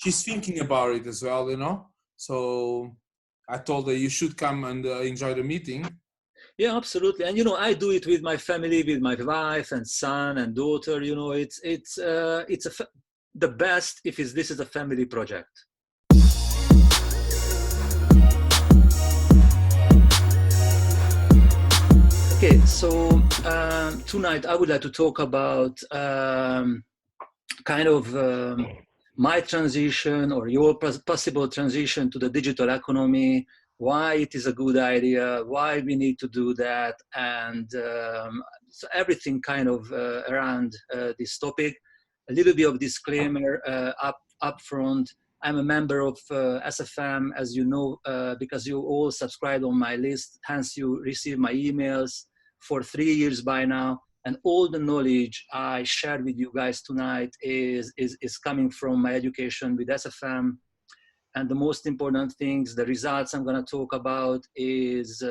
she's thinking about it as well, you know. So I told her you should come and enjoy the meeting. Yeah, absolutely. And, you know, I do it with my family, with my wife and son and daughter. You know, it's the best if this is a family project. Okay, so tonight I would like to talk about kind of my transition or your possible transition to the digital economy, why it is a good idea, why we need to do that, and so everything kind of around this topic. A little bit of disclaimer up front. I'm a member of SFM, as you know, because you all subscribed on my list, hence you receive my emails for 3 years by now. And all the knowledge I shared with you guys tonight is coming from my education with SFM. And the most important things, the results I'm going to talk about is,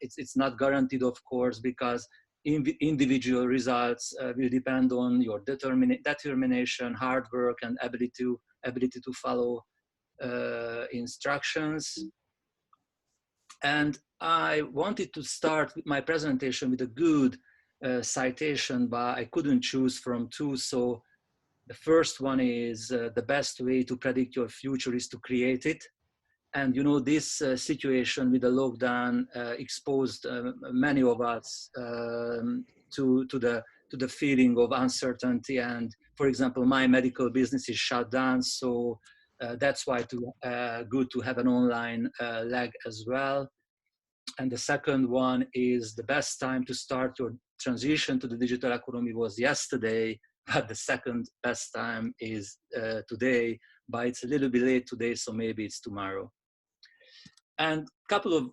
it's not guaranteed, of course, because individual results will depend on your determination, hard work, and ability to follow instructions. And I wanted to start with my presentation with a good citation, but I couldn't choose from two. So the first one is the best way to predict your future is to create it. And you know, this situation with the lockdown exposed many of us to the feeling of uncertainty. And for example, my medical business is shut down, so that's why good to have an online leg as well. And the second one is the best time to start your transition to the digital economy was yesterday, but the second best time is today, but it's a little bit late today, so maybe it's tomorrow. And a couple of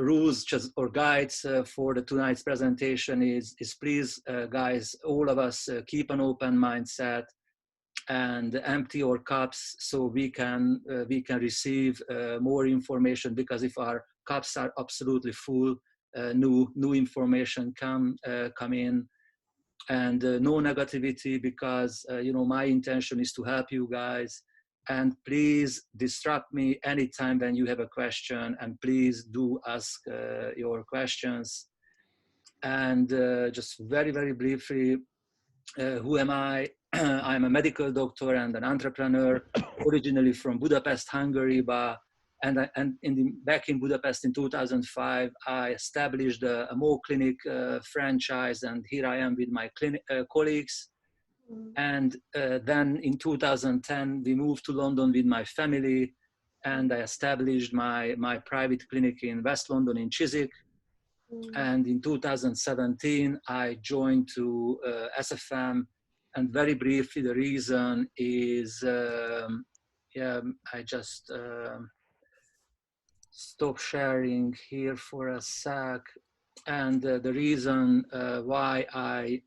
rules or guides for tonight's presentation is please, guys, all of us keep an open mindset and empty our cups so we can receive more information, because if our cups are absolutely full, new information come in, and no negativity, because you know, my intention is to help you guys. And please disrupt me anytime when you have a question, and please do ask your questions. And just very, very briefly, who am I? I'm a medical doctor and an entrepreneur, originally from Budapest, Hungary, back in Budapest in 2005, I established a Mo Clinic franchise, and here I am with my colleagues. And then in 2010, we moved to London with my family, and I established my private clinic in West London in Chiswick. And in 2017, I joined to SFM. And very briefly, the reason is, I just stop sharing here for a sec. And the reason why I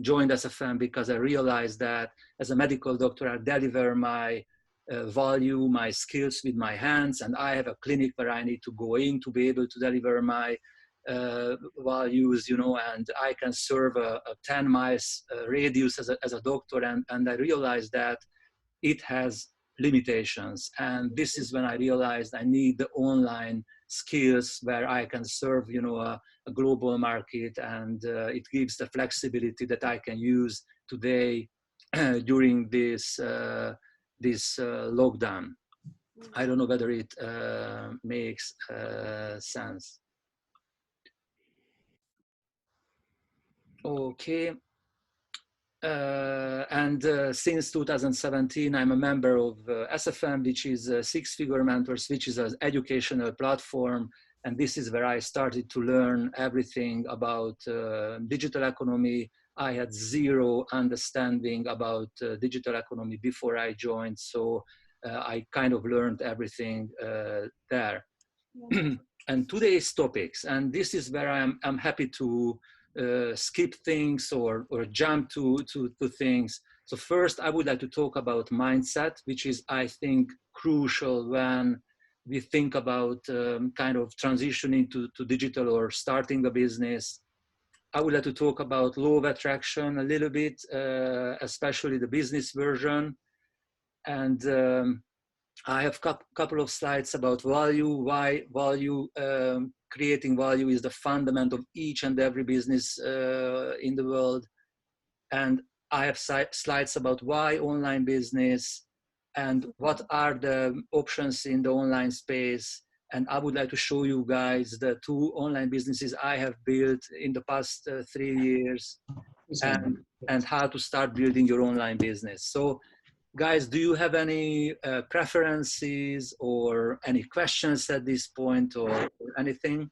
joined SFM, because I realized that as a medical doctor, I deliver my value, my skills with my hands, and I have a clinic where I need to go in to be able to deliver my values, you know, and I can serve a 10 miles radius as a doctor, and I realized that it has limitations. And this is when I realized I need the online skills where I can serve, you know, a global market, and it gives the flexibility that I can use today during this lockdown. I don't know whether it makes sense. Okay. Since 2017, I'm a member of SFM, which is Six Figure Mentors, which is an educational platform. And this is where I started to learn everything about digital economy. I had zero understanding about digital economy before I joined. So I kind of learned everything there. And today's topics, and this is where I'm happy to skip things or jump to things. So first, I would like to talk about mindset, which is, I think, crucial when we think about kind of transitioning to digital or starting a business. I would like to talk about law of attraction a little bit, especially the business version. And I have a couple of slides about value, why value, creating value is the fundament of each and every business in the world. And I have slides about why online business and what are the options in the online space. And I would like to show you guys the 2 online businesses I have built in the past 3 years, and how to start building your online business. So guys, do you have any preferences or any questions at this point, or anything?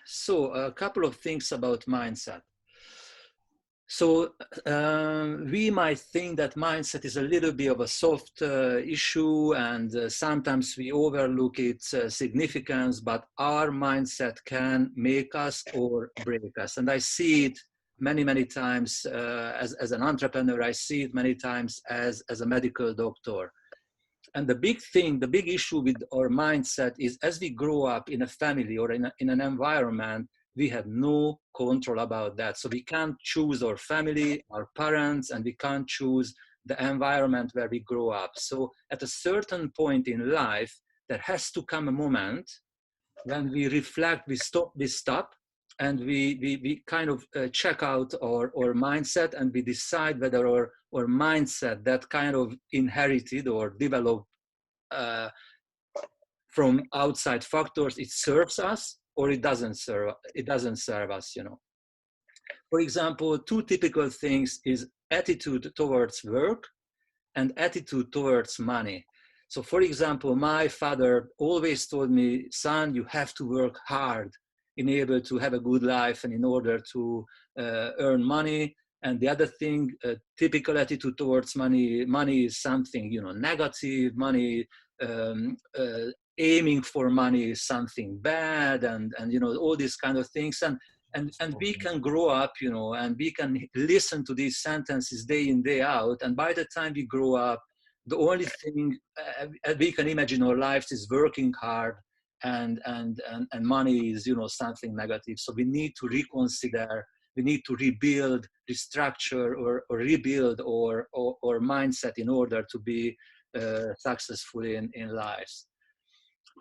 So a couple of things about mindset. So we might think that mindset is a little bit of a soft issue, and sometimes we overlook its significance, but our mindset can make us or break us. And I see it many, many times as an entrepreneur. I see it many times as a medical doctor. And the big thing, the big issue with our mindset is, as we grow up in a family or in an environment, we have no control about that. So we can't choose our family, our parents, and we can't choose the environment where we grow up. So at a certain point in life, there has to come a moment when we reflect, we stop, and we kind of check out our mindset, and we decide whether our mindset that kind of inherited or developed from outside factors, it serves us or it doesn't serve us, you know. For example, 2 typical things is attitude towards work and attitude towards money. So for example, my father always told me, son, you have to work hard in order to have a good life and in order to earn money. And the other thing, typical attitude towards money, money is something, you know, negative. Money, aiming for money is something bad, and you know, all these kind of things. And we can grow up, you know, and we can listen to these sentences day in, day out. And by the time we grow up, the only thing we can imagine our lives is working hard, and money is, you know, something negative. So we need to reconsider, we need to rebuild, restructure, or rebuild our mindset in order to be successful in lives.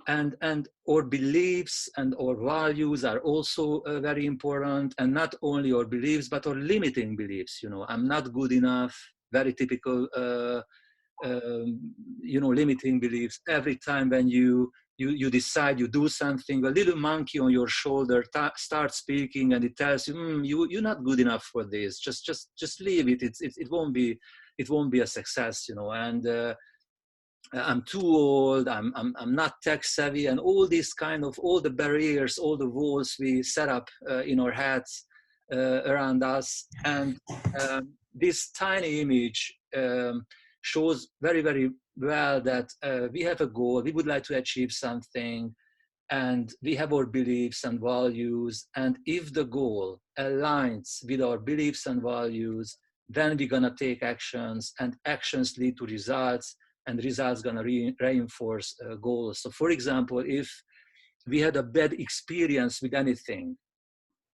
And our beliefs and our values are also very important, and not only our beliefs but our limiting beliefs. You know, I'm not good enough, very typical you know, limiting beliefs. Every time when you decide you do something, a little monkey on your shoulder starts speaking, and it tells you, you're not good enough for this, just leave it. It won't be a success, you know. And I'm too old, I'm not tech savvy, and all these kind of, all the barriers, all the walls we set up in our heads around us. And this tiny image shows very, very well that we have a goal, we would like to achieve something, and we have our beliefs and values. And if the goal aligns with our beliefs and values, then we're gonna take actions, and actions lead to results, and results gonna reinforce goals. So for example, if we had a bad experience with anything,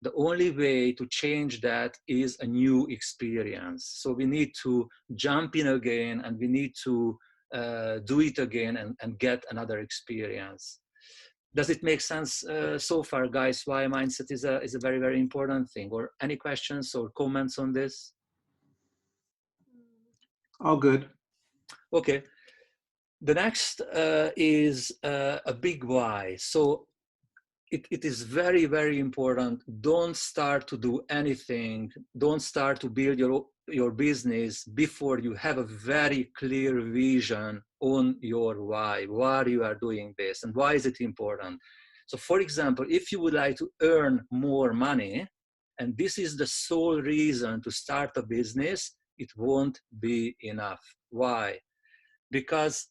the only way to change that is a new experience. So we need to jump in again, and we need to do it again and get another experience. Does it make sense so far, guys, why mindset is a very, very important thing? Or any questions or comments on this? All good. Okay. The next is a big why. So it is very, very important. Don't start to do anything. Don't start to build your business before you have a very clear vision on your why you are doing this, and why is it important. So for example, if you would like to earn more money, and this is the sole reason to start a business, it won't be enough. Why? Because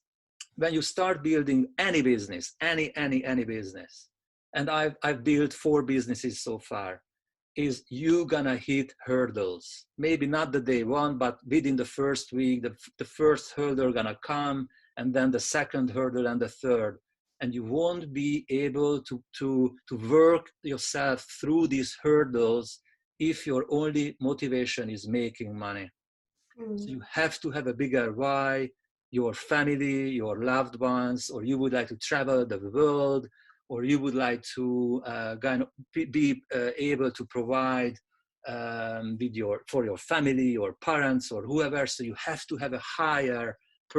when you start building any business, any business, and I've built 4 businesses so far, is you gonna hit hurdles. Maybe not the day one, but within the first week, the first hurdle gonna come, and then the second hurdle and the third. And you won't be able to work yourself through these hurdles if your only motivation is making money. So you have to have a bigger why. your family, your loved ones, or you would like to travel the world, or you would like to be able to provide for your family, your parents, or whoever. So you have to have a higher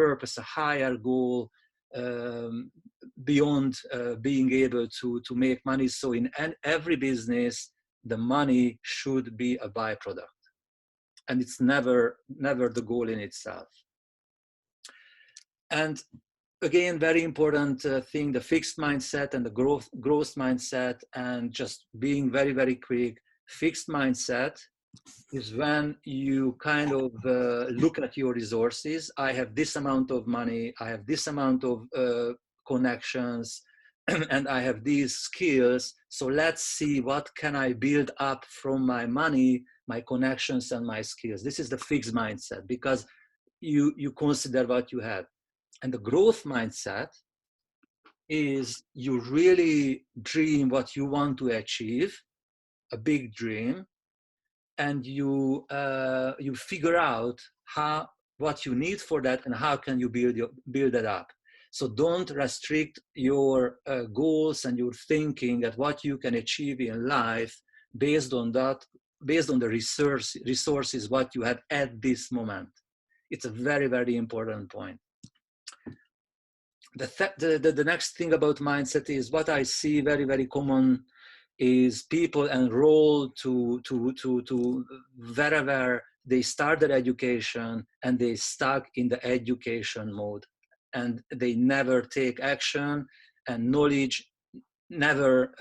purpose, a higher goal, beyond being able to make money. So in every business, the money should be a byproduct, and it's never the goal in itself. And again, very important thing, the fixed mindset and the growth mindset. And just being very, very quick, fixed mindset is when you kind of look at your resources. I have this amount of money, I have this amount of connections, and I have these skills. So let's see, what can I build up from my money, my connections, and my skills. This is the fixed mindset, because you consider what you have. And the growth mindset is you really dream what you want to achieve, a big dream, and you figure out what you need for that and how can you build it up. So don't restrict your goals and your thinking at what you can achieve in life based on the resources what you have at this moment. It's a very, very important point. The next thing about mindset is what I see very, very common is people enroll to wherever they start their education, and they stuck in the education mode, and they never take action, and knowledge never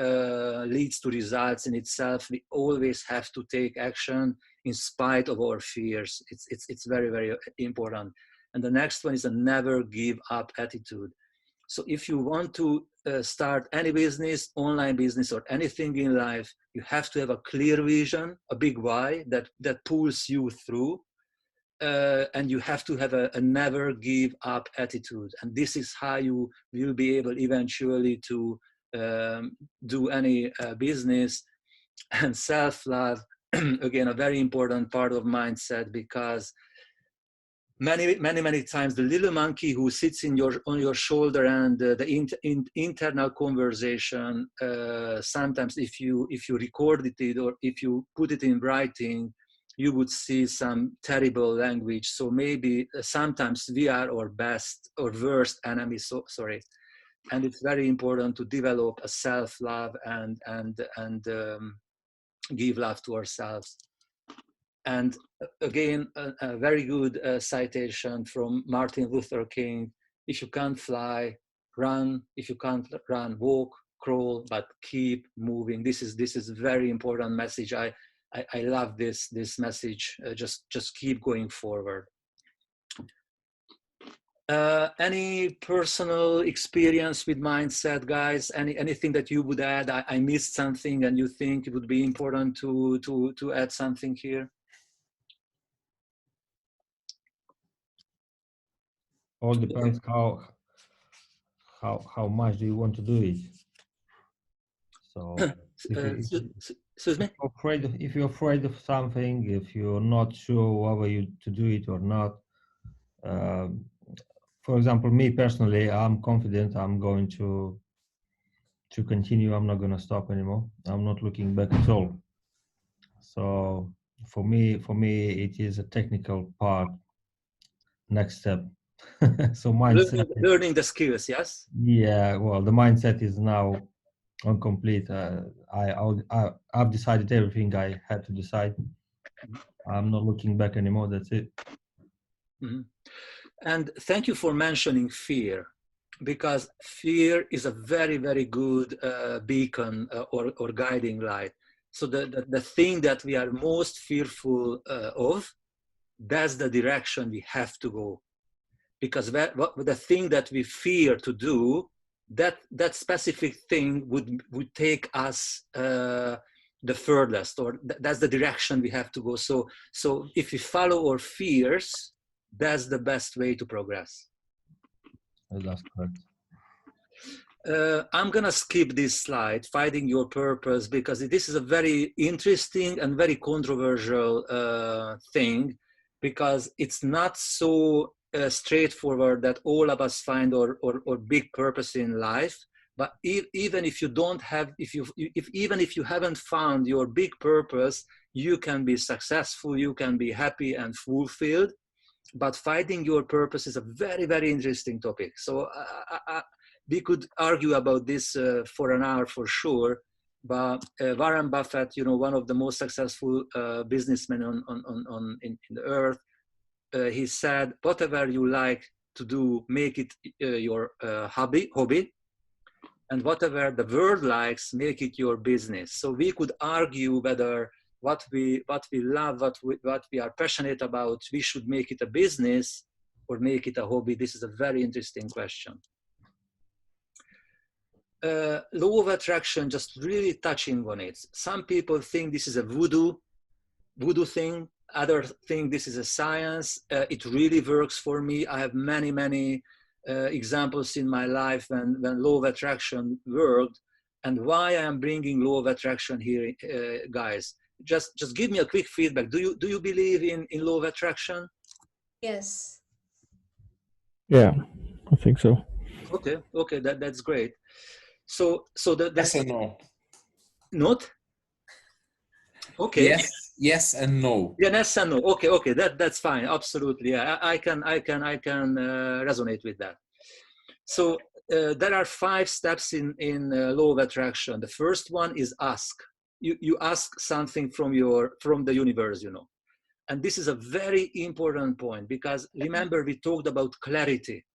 leads to results in itself. We always have to take action in spite of our fears. It's very, very important. And the next one is a never give up attitude. So if you want to start any business, online business, or anything in life, you have to have a clear vision, a big why that pulls you through. And you have to have a never give up attitude. And this is how you will be able eventually to do any business. And self-love, again, a very important part of mindset, because many times the little monkey who sits on your shoulder, and the internal conversation, sometimes if you recorded it, or if you put it in writing, you would see some terrible language. So maybe sometimes we are our best or worst enemy. So sorry. And it's very important to develop a self-love and give love to ourselves. And again, a very good citation from Martin Luther King: if you can't fly, run. If you can't run, walk, crawl, but keep moving. This is a very important message. I love this message. Just keep going forward. Any personal experience with mindset, guys? Anything that you would add? I missed something, and you think it would be important to add something here? All depends how much do you want to do it. So excuse me? If you're afraid of something, if you're not sure whether you to do it or not, for example, me personally, I'm confident I'm going to continue. I'm not going to stop anymore. I'm not looking back at all. So for me, it is a technical part. Next step. So mindset. Learning the skills, yes. Yeah, well, the mindset is now incomplete. I've decided everything I had to decide. I'm not looking back anymore. That's it. Mm-hmm. And thank you for mentioning fear, because fear is a very, very good beacon or guiding light. So the thing that we are most fearful of, that's the direction we have to go. Because the thing that we fear to do, that specific thing would take us the furthest, or that's the direction we have to go. So if we follow our fears, that's the best way to progress. That's correct. I'm gonna skip this slide, finding your purpose, because this is a very interesting and very controversial thing, because it's not so straightforward that all of us find our big purpose in life. But even if you don't have, even if you haven't found your big purpose, you can be successful, you can be happy and fulfilled. But finding your purpose is a very, very interesting topic. So we could argue about this for an hour for sure. But Warren Buffett, you know, one of the most successful businessmen in the earth, he said, whatever you like to do, make it your hobby, and whatever the world likes, make it your business. So we could argue whether what we love, what we are passionate about, we should make it a business or make it a hobby. This is a very interesting question. Law of attraction, just really touching on it. Some people think this is a voodoo thing. Others think this is a science. It really works for me. I have many examples in my life when law of attraction worked. And why I am bringing law of attraction here, guys? Just give me a quick feedback. Do you believe in law of attraction? Yes. Yeah, I think so. Okay, that's great. So Yes and no. Not? Okay. Yes and no. Yes and no. Okay, that's fine. Absolutely. Yeah, I can resonate with that. So there are 5 steps in law of attraction. The first one is ask. You ask something from the universe, you know. And this is a very important point, because remember we talked about clarity.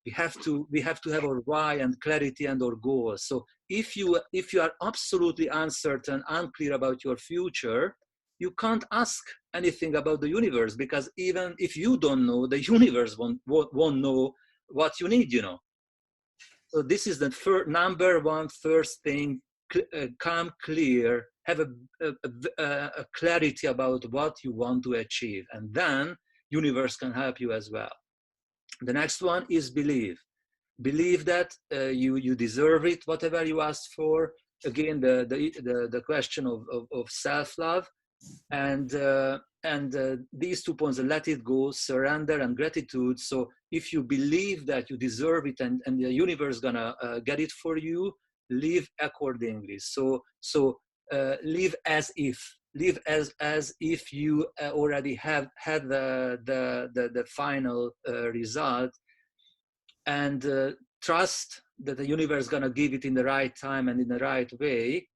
We have to have our why and clarity and our goals. So if you are absolutely uncertain, unclear about your future, you can't ask anything about the universe, because even if you don't know, the universe won't know what you need, you know. So this is the number one first thing. Come clear, have a clarity about what you want to achieve, and then universe can help you as well. The next one is believe. Believe that you deserve it, whatever you asked for. Again, the question of self-love, and these 2 points: let it go, surrender, and gratitude. So if you believe that you deserve it and the universe gonna get it for you, live accordingly. So live as if you already have had the final result, and trust that the universe is going to give it in the right time and in the right way,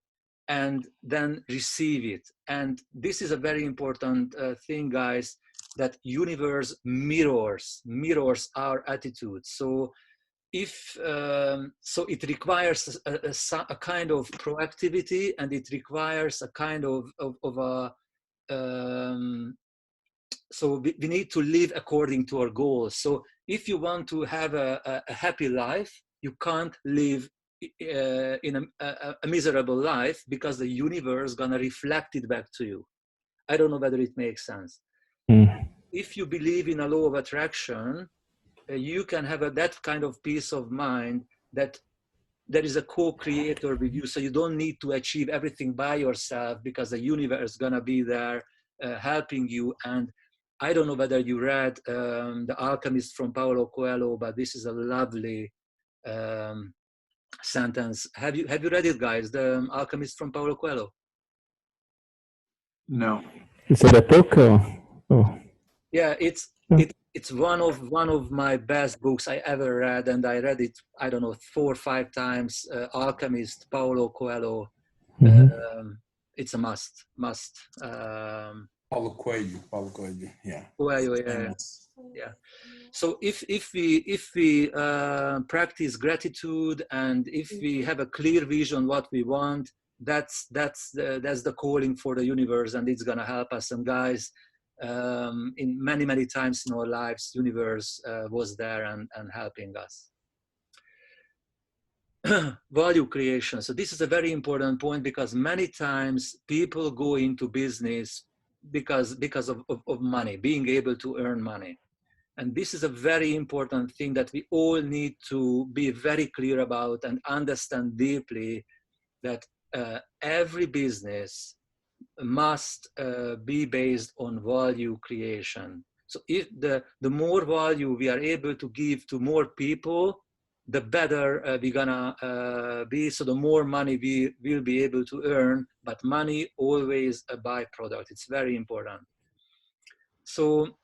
and then receive it. And this is a very important thing, guys, that universe mirrors our attitude. So so it requires a kind of proactivity, and it requires a kind of so we need to live according to our goals. So if you want to have a happy life, you can't live in a miserable life, because the universe is gonna reflect it back to you. I don't know whether it makes sense. If you believe in a law of attraction, you can have that kind of peace of mind that there is a co-creator with you, so you don't need to achieve everything by yourself, because the universe is gonna be there helping you. And I don't know whether you read The Alchemist from Paulo Coelho, but this is a lovely sentence. Have you read it, guys? The Alchemist from Paulo Coelho? No. Is it a book or? Oh. Yeah, it's one of my best books I ever read, and I read it, I don't know, 4 or 5 times. Alchemist, Paulo Coelho. It's a must. Paulo Coelho, yeah. Coelho, yeah. So if we practice gratitude, and if we have a clear vision what we want, that's the calling for the universe, and it's gonna help us. And guys, in many times in our lives, universe was there and helping us. Value creation. So this is a very important point, because many times people go into business because of money, being able to earn money. And this is a very important thing that we all need to be very clear about and understand deeply, that every business must be based on value creation. So if the more value we are able to give to more people, the better we're gonna be. So the more money we will be able to earn, but money always a byproduct. It's very important. So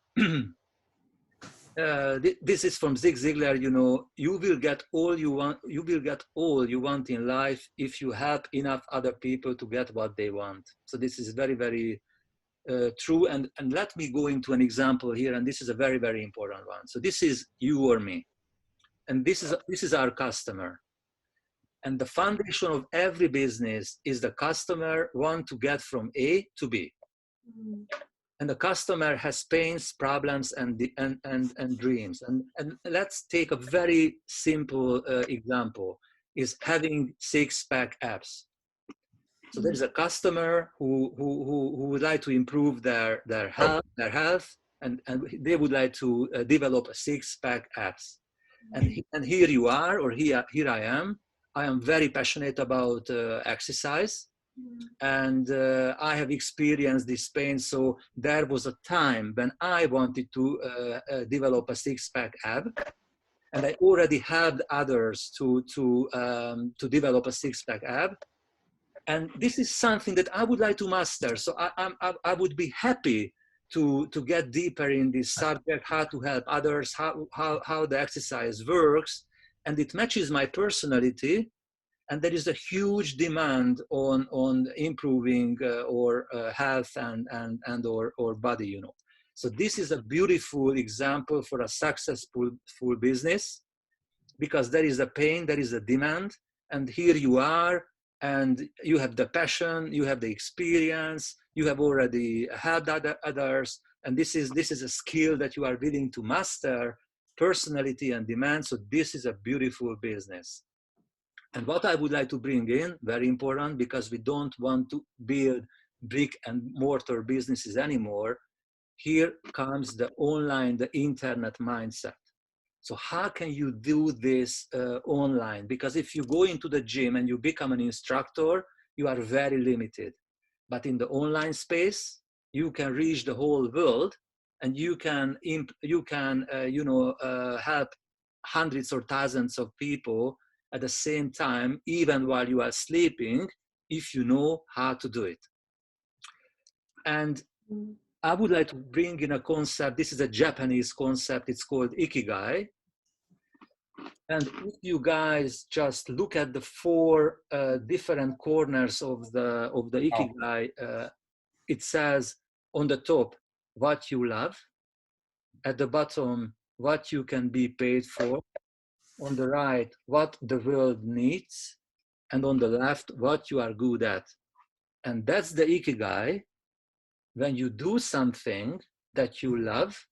this is from Zig Ziglar. You know, you will get all you want. You will get all you want in life if you help enough other people to get what they want. So this is very, very true. And let me go into an example here. And this is a very, very important one. So this is you or me, and this is our customer. And the foundation of every business is the customer want to get from A to B. And the customer has pains, problems, and dreams. And let's take a very simple example, is having six-pack abs. So there is a customer who would like to improve their health, and they would like to develop a six-pack abs. And here you are, or here I am. I am very passionate about exercise. And I have experienced this pain. So there was a time when I wanted to develop a six-pack ab, and I already had others to develop a six-pack ab. And this is something that I would like to master. So I would be happy to get deeper in this subject, how to help others, how the exercise works, and it matches my personality. And there is a huge demand on improving or health and or body, you know. So this is a beautiful example for a successful business, because there is a pain, there is a demand, and here you are, and you have the passion, you have the experience, you have already helped others, and this is a skill that you are willing to master, personality and demand. So this is a beautiful business. And what I would like to bring in, very important, because we don't want to build brick and mortar businesses anymore. Here comes the online, the internet mindset. So how can you do this online? Because if you go into the gym and you become an instructor, you are very limited. But in the online space, you can reach the whole world, and you can help hundreds or thousands of people at the same time, even while you are sleeping, if you know how to do it. And I would like to bring in a concept. This is a Japanese concept. It's called Ikigai. And if you guys just look at the four different corners of the Ikigai, it says on the top, what you love. At the bottom, what you can be paid for. On the right, what the world needs, and on the left, what you are good at. And that's the Ikigai. When you do something that you love,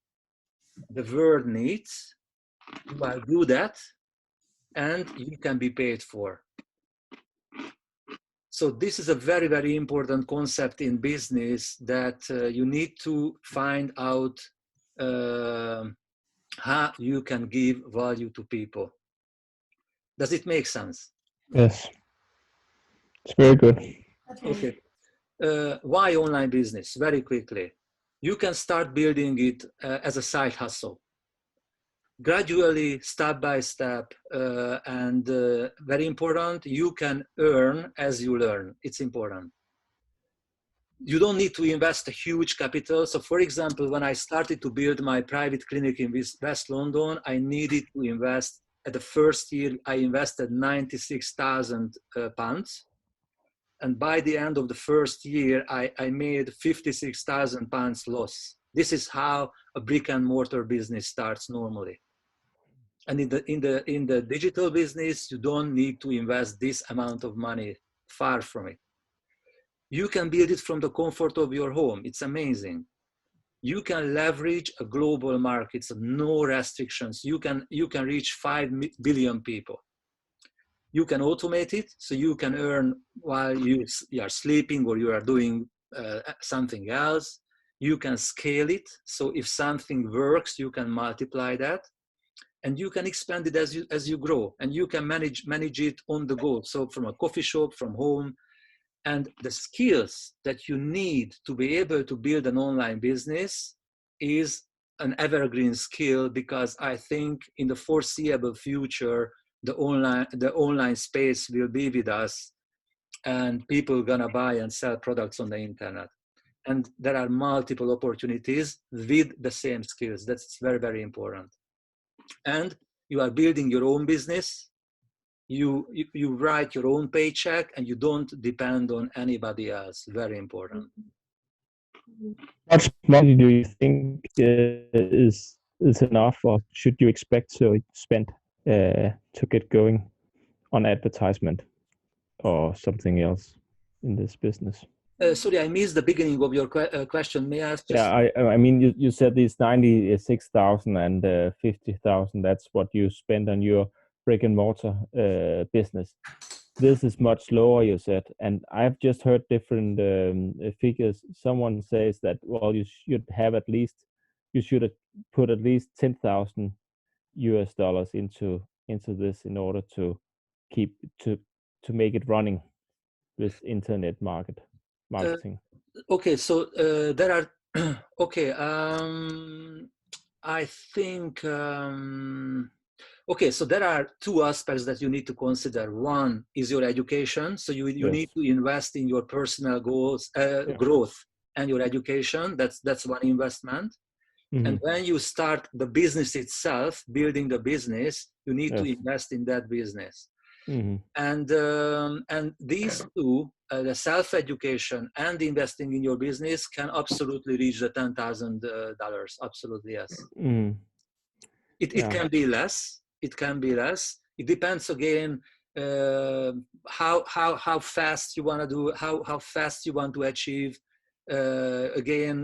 the world needs, you are good at, and you can be paid for. So this is a very, very important concept in business, that you need to find out how you can give value to people. Does it make sense? Yes. It's very good. Okay. Why online business? Very quickly. You can start building it as a side hustle. Gradually, step by step, and very important, you can earn as you learn. It's important. You don't need to invest a huge capital. So for example, when I started to build my private clinic in West London, I needed to invest, at the first year, I invested £96,000. And by the end of the first year, I made £56,000 loss. This is how a brick and mortar business starts normally. And in the digital business, you don't need to invest this amount of money, far from it. You can build it from the comfort of your home. It's amazing. You can leverage a global market, so no restrictions. You can reach 5 billion people. You can automate it, so you can earn while you are sleeping or you are doing something else. You can scale it, so if something works, you can multiply that. And you can expand it as you grow, and you can manage it on the go. So from a coffee shop, from home. And the skills that you need to be able to build an online business is an evergreen skill, because I think in the foreseeable future, the online space will be with us, and people are gonna buy and sell products on the internet. And there are multiple opportunities with the same skills. That's very, very important. And you are building your own business. You write your own paycheck, and you don't depend on anybody else. Very important. How much money do you think is enough, or should you expect to spend to get going on advertisement or something else in this business? Sorry, I missed the beginning of your question. May I ask? Yeah, I mean, you said these 96,000 and 50,000. That's what you spend on your brick and mortar business. This is much lower, you said, and I've just heard different figures. Someone says that, well, you should put at least $10,000 into this in order to make it running, this internet marketing. Okay, so there are okay. I think okay, so there are two aspects that you need to consider. One is your education. So you Yes. need to invest in your personal goals, growth, and your education. That's one investment. Mhm. And when you start the business itself, building the business, you need to Yes. invest in that business. Mhm. And these two, the self-education and investing in your business, can absolutely reach the $10,000. Absolutely, yes. Mhm. It Yeah. can be less. It can be less. It depends again how fast you want to do, how fast you want to achieve. Again,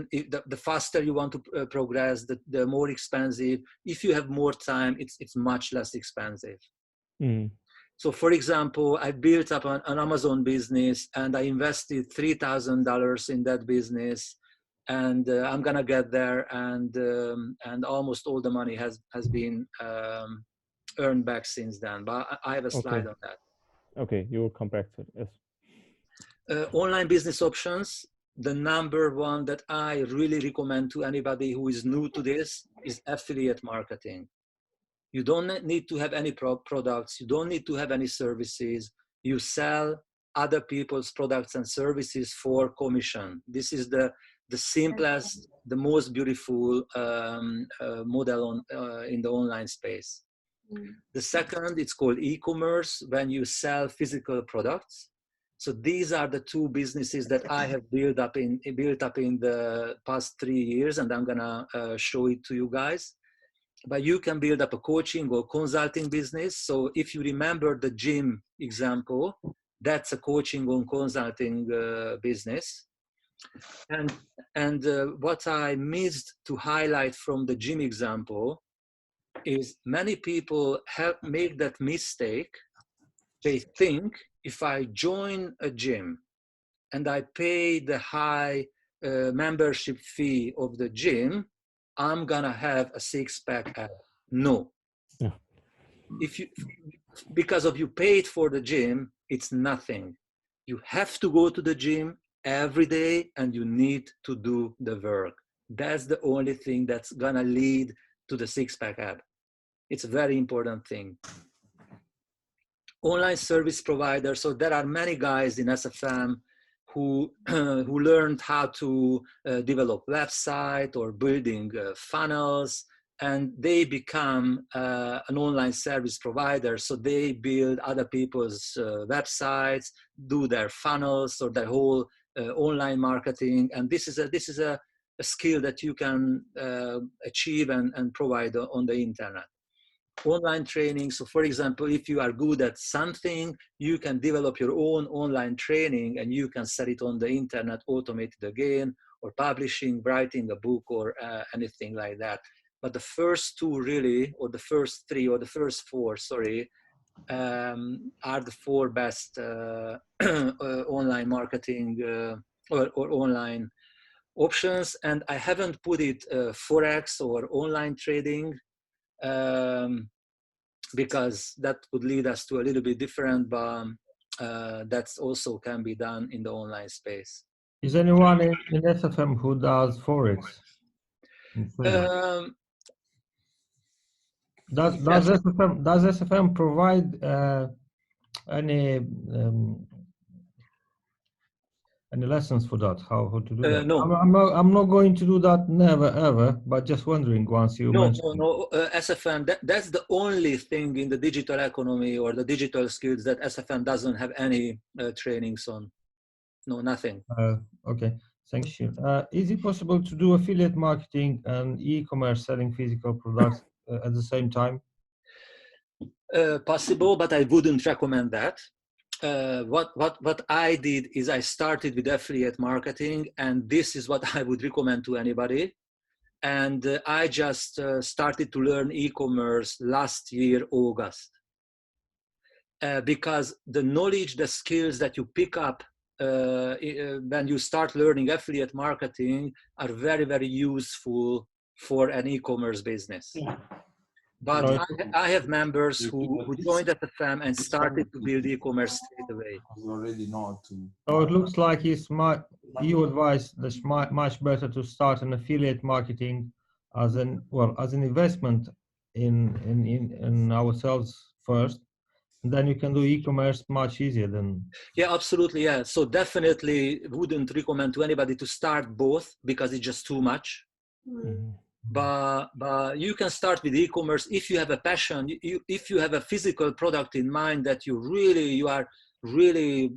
the faster you want to progress, the more expensive. If you have more time, it's much less expensive. Mhm. So, for example, I built up an Amazon business, and I invested $3,000 in that business, and I'm gonna get there, and almost all the money has been earned back since then. But I have a slide on that. Okay, you will come back to it. Yes. Online business options. The number one that I really recommend to anybody who is new to this is affiliate marketing. You don't need to have any products. You don't need to have any services. You sell other people's products and services for commission. This is the simplest, the most beautiful model in the online space. The second, it's called e-commerce, when you sell physical products. So these are the two businesses that I have built up in the past 3 years, and I'm gonna show it to you guys. But you can build up a coaching or consulting business. So if you remember the gym example, that's a coaching or consulting business. And what I missed to highlight from the gym example is many people make that mistake. They think, if I join a gym and I pay the high membership fee of the gym, I'm gonna have a six-pack ab. No. Yeah. Because of you paid for the gym, it's nothing. You have to go to the gym every day, and you need to do the work. That's the only thing that's gonna lead to the six-pack ab. It's a very important thing. Online service provider. So there are many guys in SFM who learned how to develop website or building funnels, and they become an online service provider. So they build other people's websites, do their funnels or their whole online marketing. And this is a skill that you can achieve and provide on the internet. Online training. So for example, if you are good at something, you can develop your own online training, and you can set it on the internet, automated again, or publishing, writing a book, or anything like that. But the first two really, or the first three, or the first four, sorry, are the four best online marketing or online options. And I haven't put it Forex or online trading, because that would lead us to a little bit different, but that's also can be done in the online space. Is anyone in SFM who does Forex? in Sweden? Does Yes. SFM provide any lessons for that? How to do that? No. I'm not going to do that, never ever. But just wondering, once you mentioned. No. SFM, that's the only thing in the digital economy or the digital skills that SFM doesn't have any trainings on. No, nothing. Okay, thank you. Is it possible to do affiliate marketing and e-commerce selling physical products at the same time? Possible, but I wouldn't recommend that. What I did is I started with affiliate marketing, and this is what I would recommend to anybody. And I just started to learn e-commerce last year, August, because the knowledge, the skills that you pick up when you start learning affiliate marketing are very, very useful for an e-commerce business. But So I have members who joined SFM and started to build e-commerce straight away. Already know to. So it looks like you advise it's much better to start an affiliate marketing as an investment in ourselves first, and then you can do e-commerce much easier than. Yeah, absolutely. Yeah. So definitely wouldn't recommend to anybody to start both because it's just too much. Mhm. But you can start with e-commerce if you have a passion, if you have a physical product in mind that you are really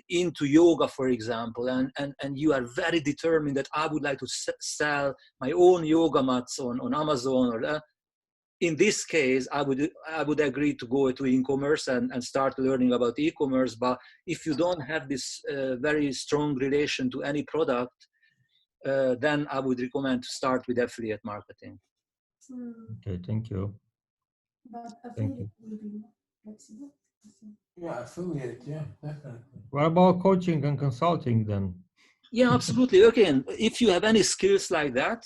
into yoga, for example, and you are very determined that I would like to sell my own yoga mats on Amazon or in this case, I would agree to go to e-commerce and start learning about e-commerce. But if you don't have this very strong relation to any product, then I would recommend to start with affiliate marketing. Okay, thank you. But Thank you. affiliate will be more flexible. Yeah, affiliate. Yeah, definitely. What about coaching and consulting then? Yeah, absolutely. Again, if you have any skills like that,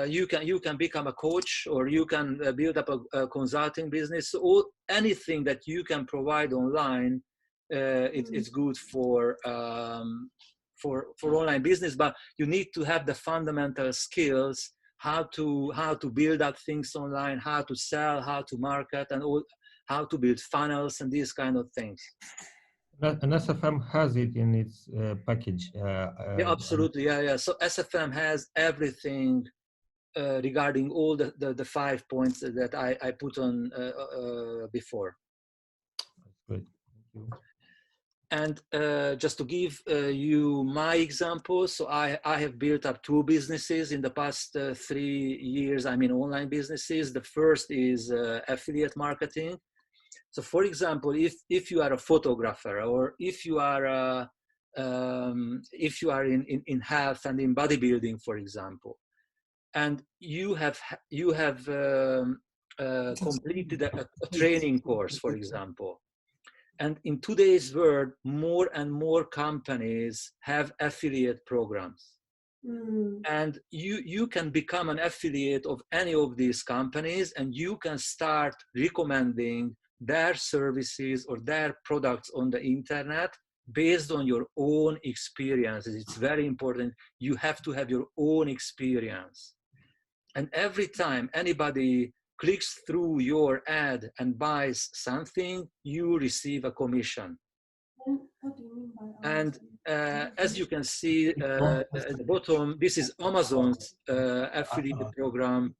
you can become a coach, or you can build up a consulting business, or anything that you can provide online. It's good for online business, but you need to have the fundamental skills how to build up things online, how to sell, how to market, and how to build funnels and these kind of things. And SFM has it in its package. Yeah, absolutely. Yeah. So SFM has everything regarding all the 5 points that I put on before. Great. Thank you. And just to give you my example, so I have built up 2 businesses in the past 3 years. I mean, online businesses. The first is affiliate marketing. So, for example, if you are a photographer, or if you are in health and in bodybuilding, for example, and you have completed a training course, for example, and in today's world, more and more companies have affiliate programs. And you can become an affiliate of any of these companies, and you can start recommending their services or their products on the internet based on your own experiences. It's very important. You have to have your own experience. And every time anybody clicks through your ad and buys something, you receive a commission. What do you mean by and as you can see at the bottom, this is Amazon's affiliate program.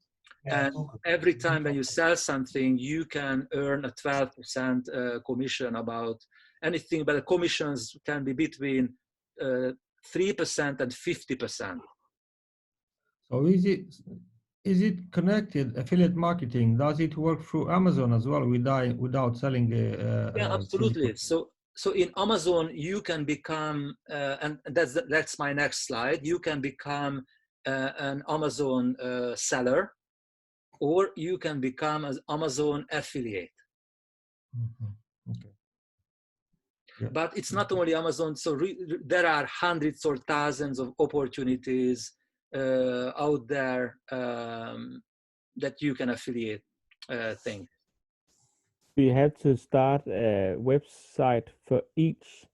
And every time when you sell something, you can earn a 12% commission about anything, but the commissions can be between 3% and 50%. So is it connected, affiliate marketing? Does it work through Amazon as well without selling Yeah, absolutely. So in Amazon, you can become, and that's my next slide, you can become an Amazon seller, or you can become an Amazon affiliate. Mm-hmm. Okay. Yeah. But it's not only Amazon. So there are hundreds or thousands of opportunities out there that you can affiliate things. We have to start a website for each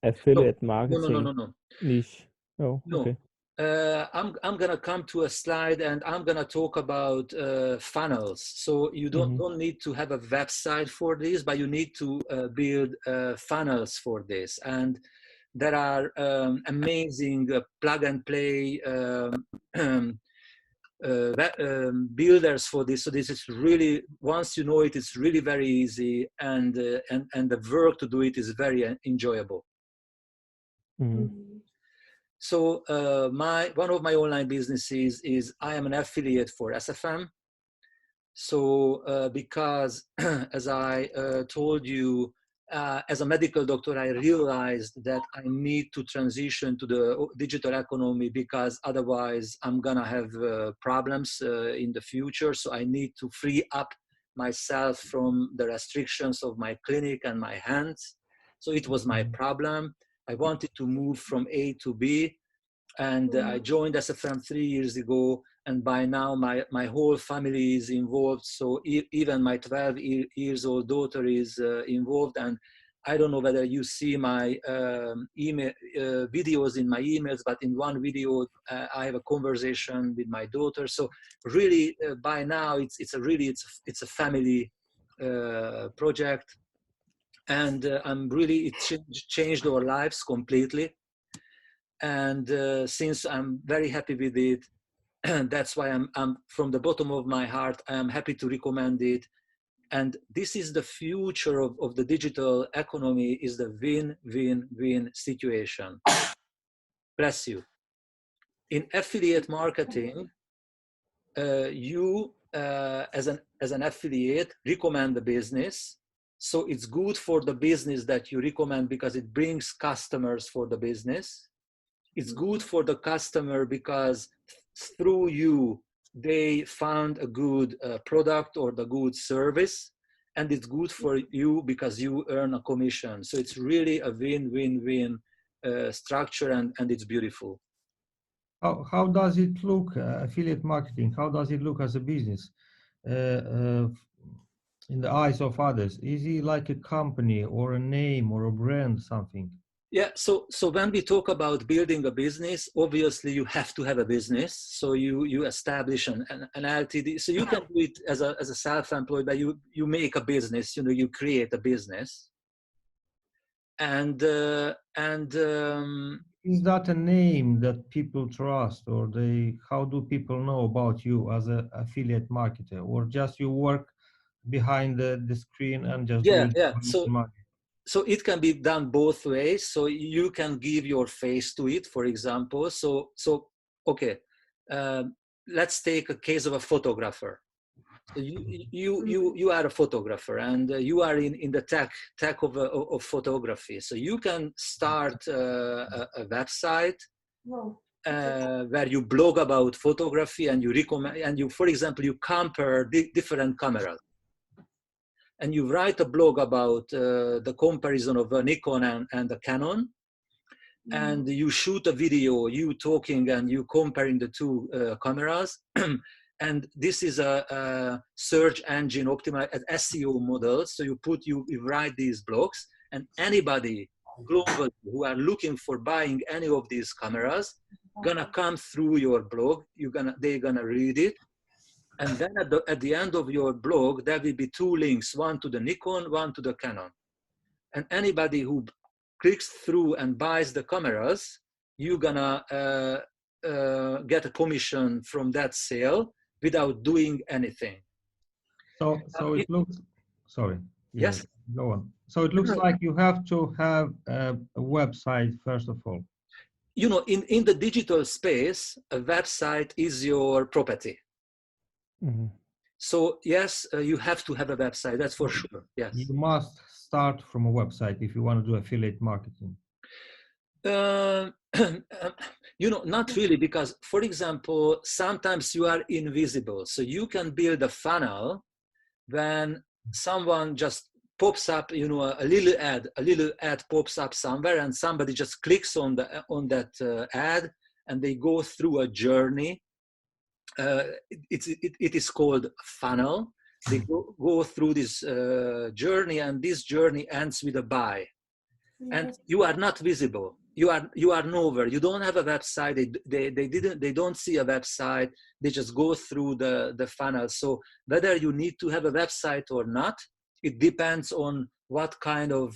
affiliate marketing No. niche. Oh, No. okay. I'm gonna come to a slide and I'm gonna talk about funnels. So you don't need to have a website for this, but you need to build funnels for this. And there are amazing plug and play builders for this. So this is really, once you know it, it's really very easy, and the work to do it is very enjoyable. So one of my online businesses is I am an affiliate for SFM. So because as I told you, as a medical doctor, I realized that I need to transition to the digital economy, because otherwise I'm gonna have problems in the future. So I need to free up myself from the restrictions of my clinic and my hands. So it was my problem. I wanted to move from A to B, and I joined SFM 3 years ago, and by now my whole family is involved. So even my 12 years old daughter is involved. And I don't know whether you see my email videos in my emails, but in one video I have a conversation with my daughter. So really by now it's a family project, and it changed our lives completely. And since I'm very happy with it, that's why I'm from the bottom of my heart, I am happy to recommend it. And this is the future of the digital economy, is the win-win-win situation. Bless you. In affiliate marketing, you as an affiliate recommend the business. So it's good for the business that you recommend, because it brings customers for the business. It's good for the customer because through you, they found a good product or the good service. And it's good for you because you earn a commission. So it's really a win-win-win structure, and it's beautiful. How does it look, affiliate marketing? How does it look as a business in the eyes of others? Is it like a company or a name or a brand, something? Yeah, so when we talk about building a business, obviously you have to have a business. So you establish an LTD. So you can do it as a self-employed, but you make a business. You create a business. And is that a name that people trust, or how do people know about you as an affiliate marketer, or just you work behind the screen and just do it? So it can be done both ways. So you can give your face to it, for example. So okay, let's take a case of a photographer. So you are a photographer, and you are in the tech of photography. So you can start a website where you blog about photography, and you recommend, and for example, you compare different cameras. And you write a blog about the comparison of a Nikon and a Canon, and you shoot a video, you talking and you comparing the two cameras. And this is a search engine optimized SEO model. So you write these blogs, and anybody globally who are looking for buying any of these cameras gonna come through your blog. They're gonna read it. And then at the end of your blog, there will be two links, one to the Nikon, one to the Canon. And anybody who clicks through and buys the cameras, you're gonna get a commission from that sale without doing anything. So it looks, sorry. Yes. Go on. So it looks like you have to have a website, first of all. In the digital space, a website is your property. Mm-hmm. So yes, you have to have a website, that's for sure. Yes. You must start from a website if you want to do affiliate marketing. Not really, because for example, sometimes you are invisible. So you can build a funnel when someone just pops up, a little ad pops up somewhere, and somebody just clicks on that ad, and they go through a journey. It is called funnel. They go through this journey, and this journey ends with a buy. And you are not visible. you are nowhere. You don't have a website. They don't see a website. They just go through the funnel. So whether you need to have a website or not, it depends on what kind of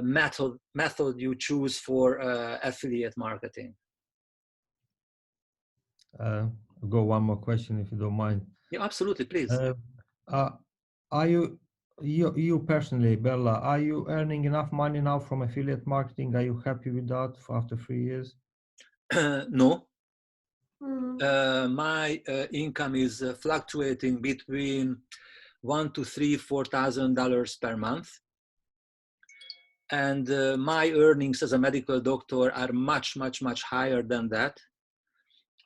method you choose for affiliate marketing. I've got one more question, if you don't mind. Yeah, absolutely, please. Are you personally, Bela, are you earning enough money now from affiliate marketing? Are you happy with that after 3 years? No. Mm. My income is fluctuating between $1,000 to $3,000-$4,000 per month, and my earnings as a medical doctor are much higher than that.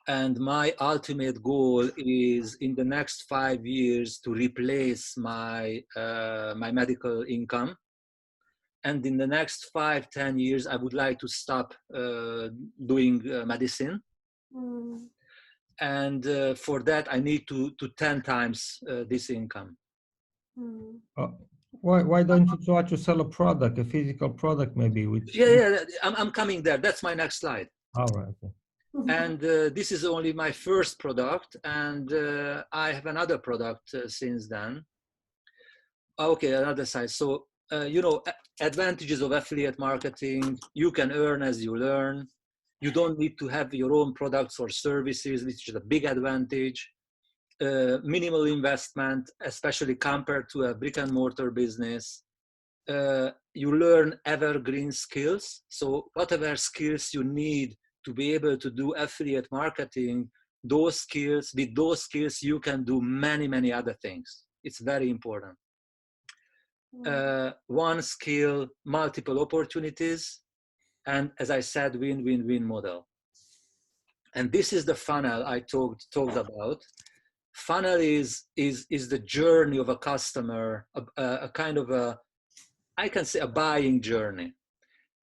And my ultimate goal is in the next 5 years to replace my my medical income. And in the next 5-10 years, I would like to stop doing medicine. Mm. And for that, I need to 10 times this income. Mm. Why don't you try to sell a product, a physical product, maybe? Which Yeah, I'm coming there. That's my next slide. all right. Okay. And this is only my first product, and I have another product since then. Okay, another side. So, you know, advantages of affiliate marketing: you can earn as you learn. You don't need to have your own products or services, which is a big advantage. Minimal investment, especially compared to a brick and mortar business. You learn evergreen skills. So whatever skills you need to be able to do affiliate marketing, with those skills, you can do many other things. It's very important. One skill, multiple opportunities, and as I said, win-win-win model. And this is the funnel I talked about. Funnel is the journey of a customer, a kind of a, I can say, a buying journey.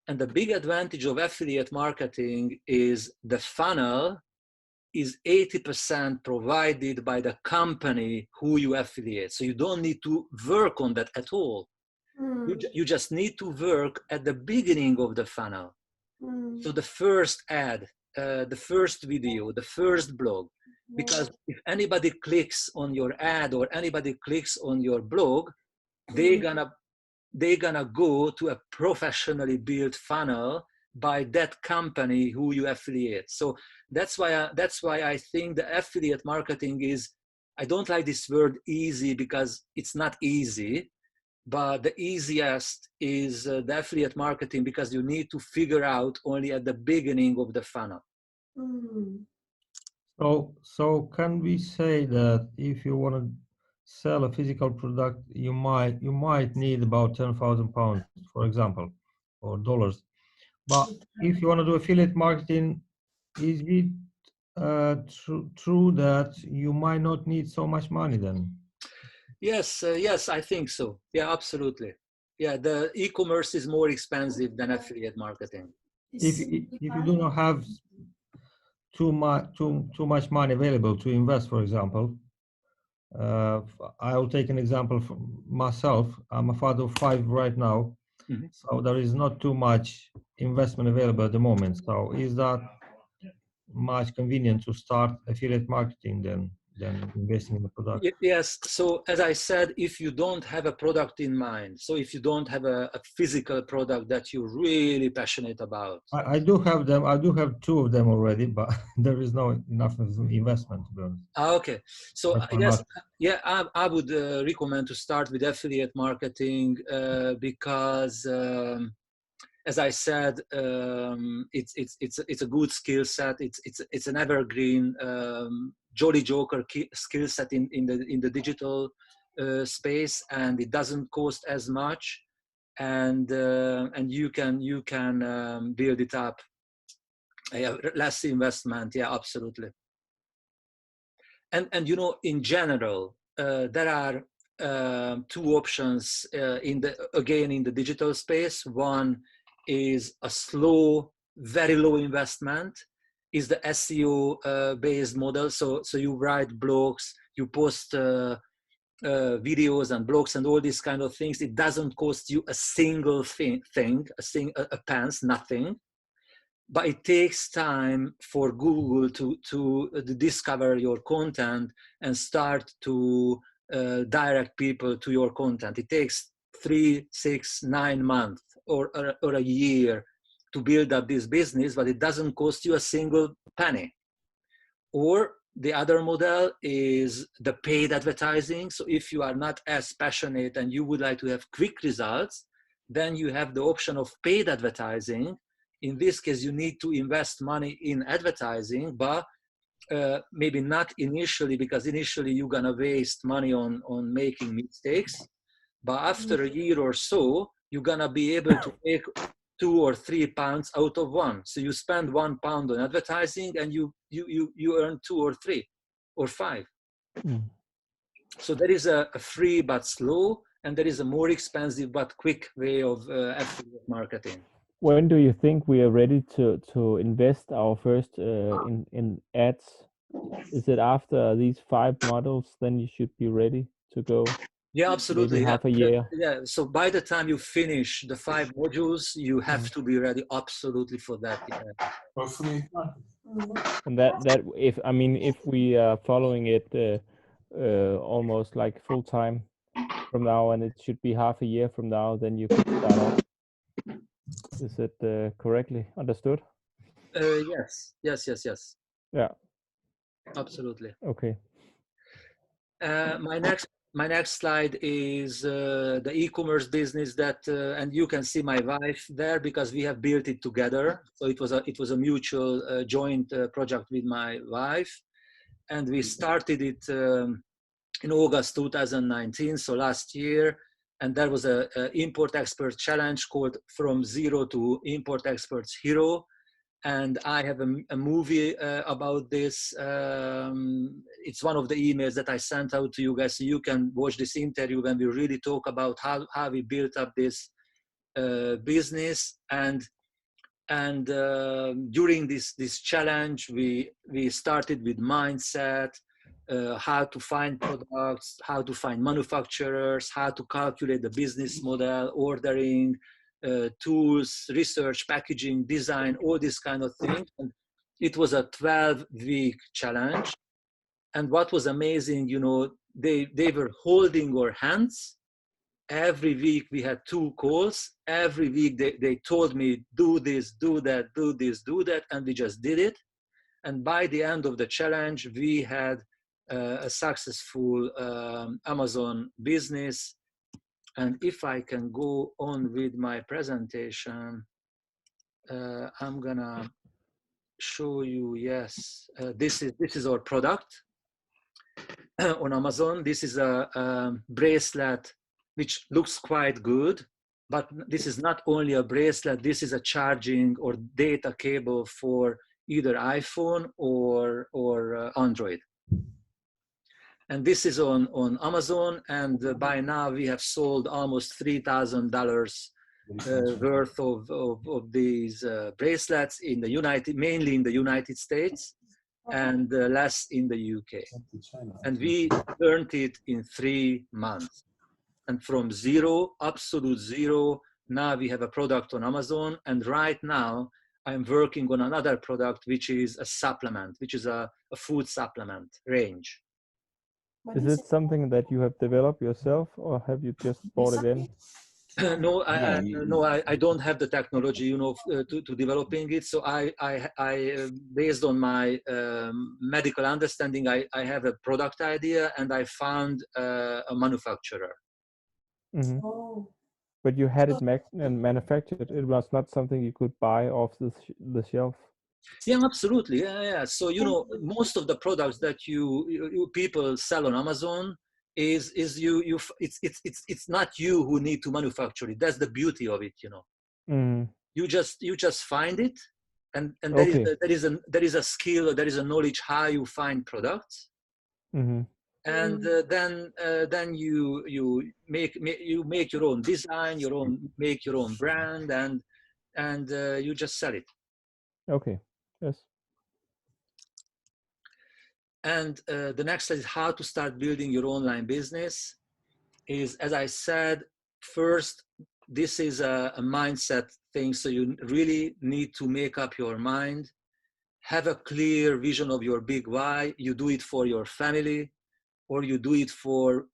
And the big advantage of affiliate marketing is the funnel is 80% provided by the company who you affiliate. So you don't need to work on that at all. You just need to work at the beginning of the funnel. So the first ad, the first video, the first blog, because if anybody clicks on your ad or anybody clicks on your blog, they're gonna go to a professionally built funnel by that company who you affiliate. So that's why I think the affiliate marketing is, I don't like this word easy because it's not easy, but the easiest is the affiliate marketing, because you need to figure out only at the beginning of the funnel. So can we say that if you want to sell a physical product, you might need about £10,000, for example, or dollars. But if you want to do affiliate marketing, is it true that you might not need so much money then? Yes, I think so. Yeah, absolutely. Yeah, the e-commerce is more expensive than affiliate marketing. If you do not have too much money available to invest, for example, I'll take an example from myself. I'm a father of 5 right now, so there is not too much investment available at the moment. So is that much convenient to start affiliate marketing than investing in the product? Yes. So as I said, if you don't have a product in mind, so if you don't have a physical product that you're really passionate about. I do have them. I do have 2 of them already, but there is no enough investment, to be honest. Okay. So yes, yeah, I would recommend to start with affiliate marketing because as I said, it's a good skill set. It's an evergreen, jolly joker skill set in the digital space, and it doesn't cost as much, and you can build it up. Less investment, yeah, absolutely. And you know, in general, there are 2 options in the digital space. One is a slow, very low investment, is the SEO based model. So you write blogs, you post videos and blogs and all these kind of things. It doesn't cost you a single thing, a pence, nothing. but it takes time for Google to discover your content and start to direct people to your content. It takes 3, 6, 9 months or a year to build up this business, but it doesn't cost you a single penny. Or the other model is the paid advertising. So if you are not as passionate and you would like to have quick results, then you have the option of paid advertising. In this case, you need to invest money in advertising, but maybe not initially, because initially you're gonna waste money on making mistakes. But after a year or so, you're gonna be able to make 2 or 3 pounds out of one. So you spend £1 on advertising and you earn 2 or 3 or 5. So there is a free but slow, and there is a more expensive but quick way of affiliate marketing. When do you think we are ready to invest our first in ads? Is it after these 5 models, then you should be ready to go? Yeah, absolutely. Maybe half a year. Yeah. So by the time you finish the 5 modules, you have to be ready absolutely for that. Yeah. And that if we are following it almost like full time from now, and it should be half a year from now, then you could start off. Is it correctly understood? Yes. Yeah. Absolutely. Okay. My next slide is the e-commerce business that, and you can see my wife there because we have built it together. So it was a mutual joint project with my wife, and we started it in August 2019, so last year. And there was a import expert challenge called From Zero to Import Experts Hero. And I have a movie about this. It's one of the emails that I sent out to you guys, so you can watch this interview when we really talk about how we built up this business. And during this challenge, we started with mindset, how to find products, how to find manufacturers, how to calculate the business model, ordering, tools, research, packaging, design, all these kind of things. And it was a 12-week challenge. And what was amazing, they were holding our hands. Every week we had 2 calls. Every week they told me, do this, do that, do this, do that. And we just did it. And by the end of the challenge, we had a successful Amazon business. And if I can go on with my presentation, I'm gonna show you. Yes, this is our product on Amazon. This is a bracelet which looks quite good, but this is not only a bracelet. This is a charging or data cable for either iPhone or Android. And this is on Amazon, and by now we have sold almost $3,000 worth of these bracelets in the mainly in the United States, and less in the UK. And we learned it in 3 months. And from zero, absolute zero, now we have a product on Amazon. And right now I'm working on another product, which is a supplement, which is a food supplement range. Is it something that you have developed yourself, or have you just bought it in? No, I don't have the technology, to developing it. So I based on my medical understanding, I have a product idea, and I found a manufacturer. Mm-hmm. Oh. But you had it manufactured. It was not something you could buy off the shelf. Yeah, absolutely. Yeah. So most of the products that you people sell on Amazon is it's not you who need to manufacture it. That's the beauty of it. Mm. You just find it, and okay. there is a skill, there is a knowledge how you find products. Mm-hmm. And then you make your own design, make your own brand, and you just sell it. Okay. Yes. And the next is how to start building your online business. Is, as I said, first this is a mindset thing. So you really need to make up your mind, have a clear vision of your big why. You do it for your family, or you do it for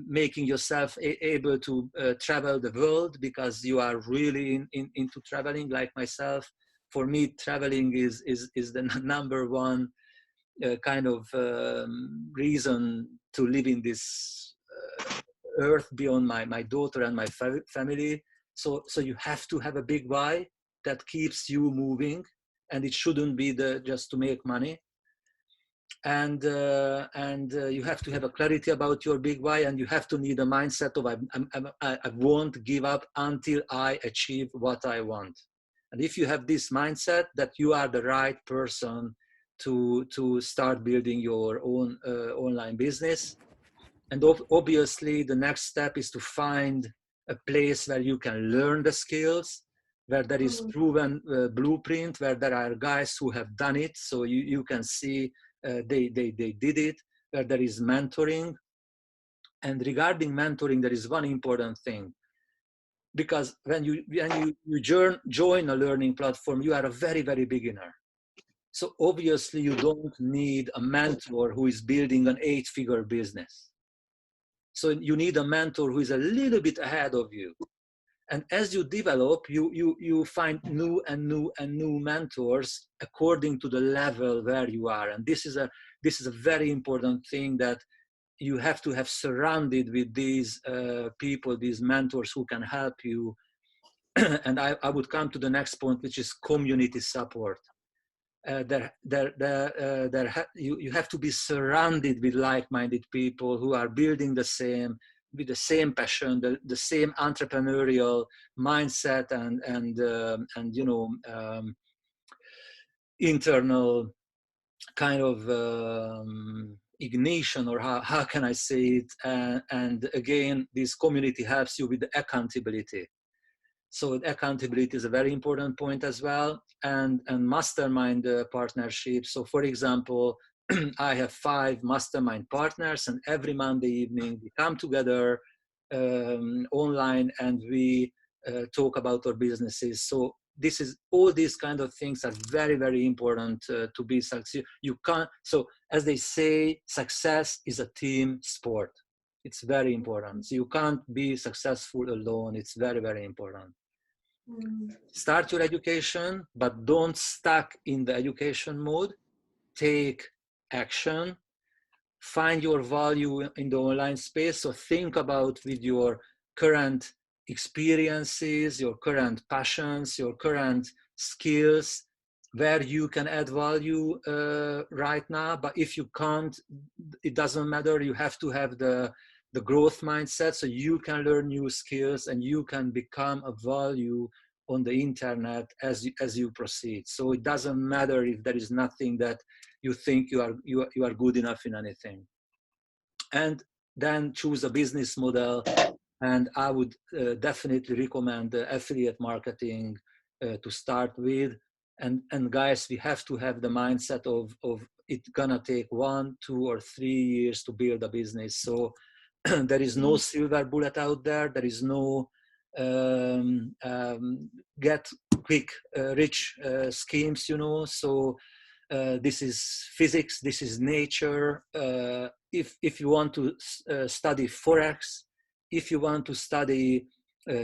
making yourself able to travel the world because you are really into traveling, like myself. For me, traveling is the number one kind of reason to live in this earth beyond my daughter and my family. So you have to have a big why that keeps you moving, and it shouldn't be just to make money. And you have to have a clarity about your big why, and you have to need a mindset of I won't give up until I achieve what I want. And if you have this mindset, that you are the right person to start building your own online business. And obviously the next step is to find a place where you can learn the skills, where there is proven blueprint, where there are guys who have done it, so you can see they did it, where there is mentoring. And regarding mentoring, there is one important thing, because when you join a learning platform, you are a very, very beginner. So obviously you don't need a mentor who is building an 8-figure business. So you need a mentor who is a little bit ahead of you. And as you develop, you find new and new and new mentors according to the level where you are. And this is a very important thing, that you have to have surrounded with these people, these mentors who can help you. And I would come to the next point, which is community support. You have to be surrounded with like-minded people who are building with the same passion, the same entrepreneurial mindset, and internal kind of ignition, or how can I say it? And again, this community helps you with the accountability. So accountability is a very important point as well, and mastermind partnerships. So for example, I have 5 mastermind partners, and every Monday evening we come together online and we talk about our businesses. So all these kind of things are very, very important to be successful. You can't, so as they say, success is a team sport. It's very important. So you can't be successful alone. It's very, very important. Start your education, but don't stuck in the education mode. Take action. Find your value in the online space. So think about, with your current experiences, your current passions, your current skills, where you can add value right now. But if you can't, it doesn't matter. You have to have the growth mindset, so you can learn new skills and you can become a value on the internet as you proceed. So it doesn't matter if there is nothing that you think you are good enough in anything. And then choose a business model. And I would definitely recommend affiliate marketing to start with. And guys, we have to have the mindset of it's gonna take 1, 2, or 3 years to build a business. So there is no silver bullet out there. There is no get quick rich schemes, So this is physics. This is nature. If you want to study Forex, if you want to study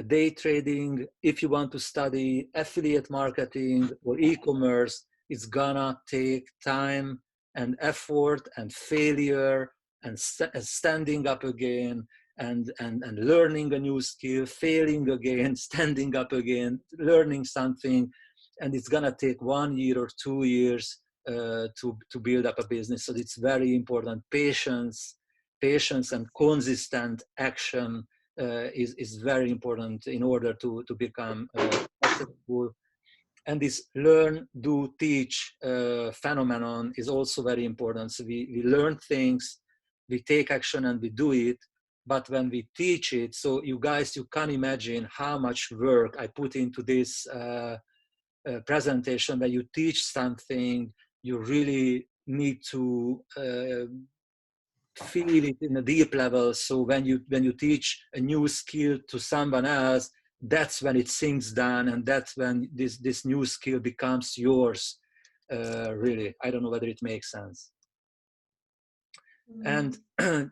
day trading, if you want to study affiliate marketing or e-commerce, it's gonna take time and effort and failure and standing up again and learning a new skill, failing again, standing up again, learning something. And it's gonna take 1 year or 2 years to build up a business. So it's very important. Patience and consistent action is very important in order to become successful. And this learn, do, teach phenomenon is also very important. So we learn things, we take action, and we do it. But when we teach it, so you guys, you can imagine how much work I put into this presentation. When you teach something, you really need to feel it in a deep level. So when you teach a new skill to someone else, that's when it sinks down, and that's when this new skill becomes yours. Really, I don't know whether it makes sense. And do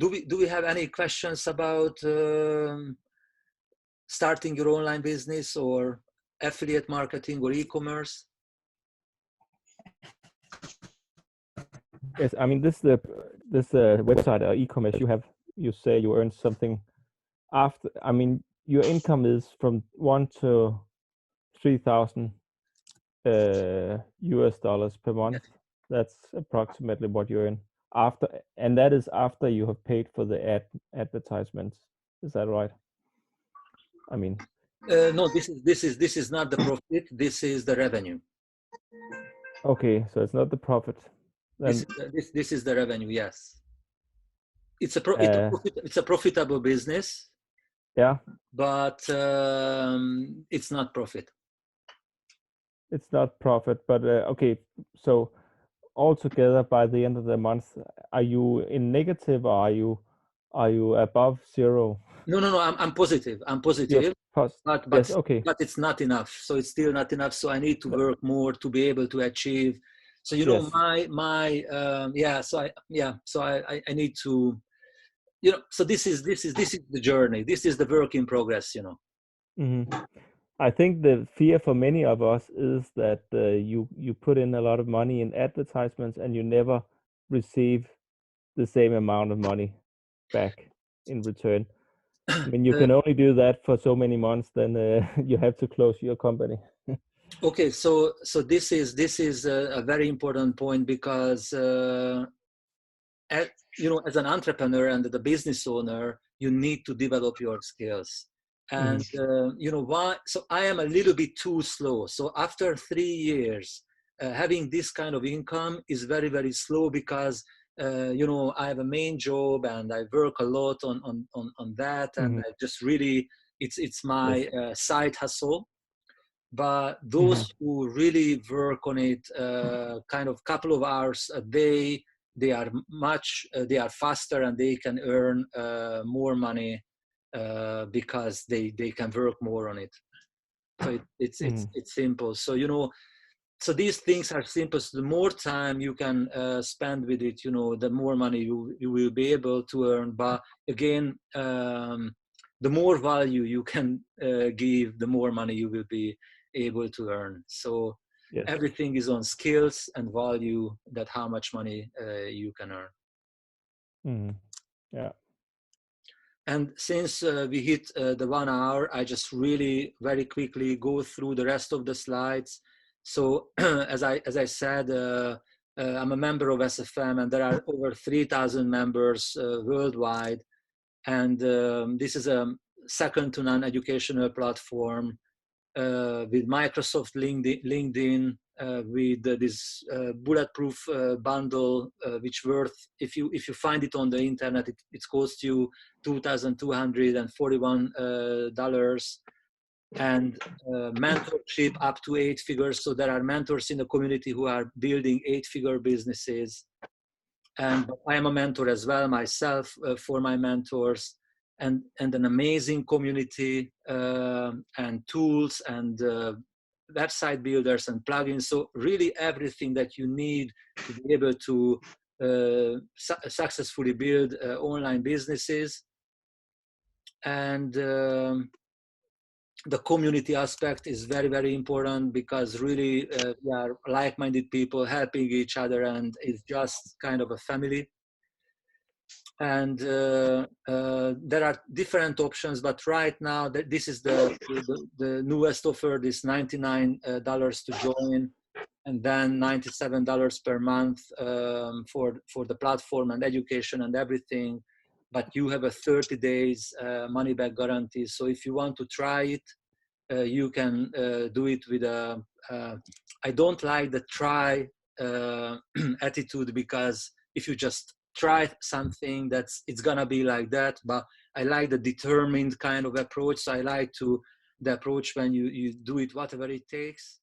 we have any questions about starting your online business or affiliate marketing or e-commerce? Yes, I mean this website or e-commerce you say you earn something after. I mean your income is from $1,000 to $3,000 US dollars per month. That's approximately what you earn after, and that is after you have paid for the advertisements. Is that right? I mean, no, this is not the profit. This is the revenue. Okay, so it's not the profit. Then, This is the revenue. Yes, it's a profitable business. Yeah, but it's not profit. It's not profit, but okay. So altogether, by the end of the month, are you in negative or are you above zero? No. I'm positive. I'm positive. But yes, okay. But it's not enough. So it's still not enough. So I need to work more to be able to achieve. So you know, yes. So I need to, you know. So this is the journey. This is the work in progress. You know. Mm-hmm. I think the fear for many of us is that you put in a lot of money in advertisements and you never receive the same amount of money back in return. I mean, you can only do that for so many months, then you have to close your company. Okay, so this is a very important point, because you know, as an entrepreneur and the business owner, you need to develop your skills. And you know why? So I am a little bit too slow. So after 3 years, having this kind of income is very, very slow, because you know, I have a main job and I work a lot on that, and I just really, it's my side hustle. But those who really work on it, kind of couple of hours a day, they are faster, and they can earn more money because they can work more on it. So it's simple. So you know, so these things are simple. So the more time you can spend with it, you know, the more money you will be able to earn. But again, the more value you can give, the more money you will be able to earn. So everything is on skills and value, that how much money you can earn. Yeah. And since we hit the 1 hour, I just really very quickly go through the rest of the slides. So as I said, I'm a member of SFM, and there are over 3,000 members worldwide. And this is a second to none educational platform with Microsoft LinkedIn, with this bulletproof bundle, which worth, if you find it on the internet, it costs you $2,241, and mentorship up to 8 figures. So there are mentors in the community who are building 8-figure businesses, and I am a mentor as well myself for my mentors. And an amazing community and tools and website builders and plugins. So really everything that you need to be able to successfully build online businesses. And the community aspect is very, very important, because really we are like-minded people helping each other, and it's just kind of a family. And there are different options, but right now this is the newest offer, this $99 to join, and then $97 per month for the platform and education and everything. But you have a 30 days money back guarantee. So if you want to try it, you can do it with a I don't like the try attitude, because if you just try something, it's gonna be like that. But I like the determined kind of approach. So I like the approach when you do it whatever it takes.